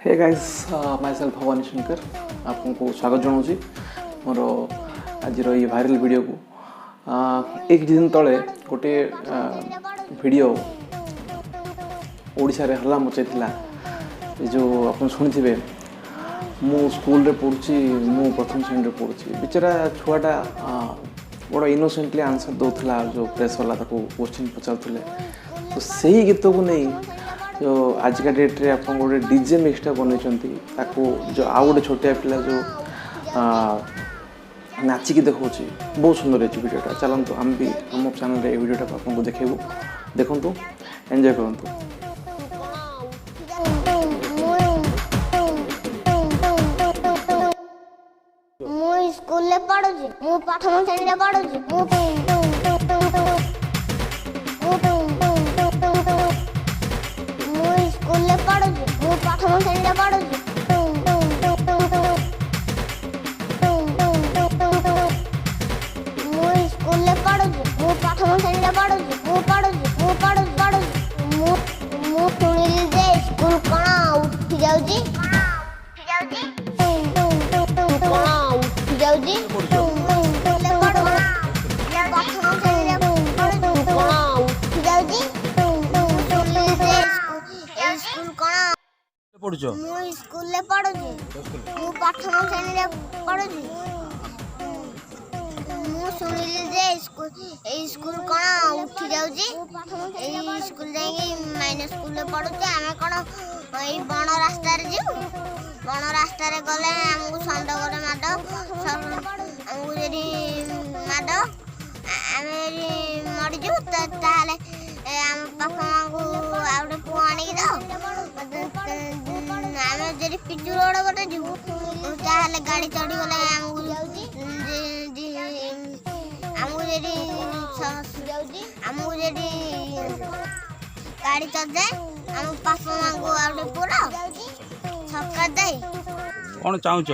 हे guys myself Bhavani Shankar आपको स्वागत जनाऊँ मोर आज ये भाइराल वीडियो को एक दिन तले गोटे वीडियो ओडिशा रे हल्ला मचाई जो आप शुणी मु स्कूल रे पढ़ुची मु प्रथम श्रेणी रे पढ़ुची बेचारा छुआटा बड़ा इनोसेंटली आंसर दौला जो प्रेस वाला क्वेश्चन पचारुले तो सही गीत को नहीं जो आज का डेट रे आप गोटे डीजे मिक्सटा बनई जो आउ गोटे छोटिया पिला जो नाचिकी देखा बहुत सुंदर है वीडियोटा चलतु आम भी आम चैनल रे वीडियोटा आपको देखेबू देखु एंजॉय करूँ। स्कूल ले पढुची मु प्रथम श्रेणी रे पढुची मु स्कूल ले पढुची मु प्रथम श्रेणी रे पढुची मु स्कूल ले पढुची मु प्रथम श्रेणी रे पढुची मु पढुची मु सुनिली जे स्कूल कोना उठी जाउची पढ़ुचो मु स्कूल ले पढुची मु प्रथम श्रेणी रे पढुची मु सुनिली जे स्कूल कोना उठी जाउची ए स्कूल जाई माइनस स्कूल ले पढुची आमे कोना ए बण रास्ता रे जीव बण रास्ता रे गले हमहु संड करे माडो हमहु जेडी माडो आमे मरि जु ताले हम पापा को आउडे पुआणी दो आमे जेडी पिजु रोड बटे जु ताले गाड़ी चढ़ी गले हमहु जेडी गाड़ी चढ़ जाए हम पापा को आउडे पूरा छक्का दे कौन चाहूच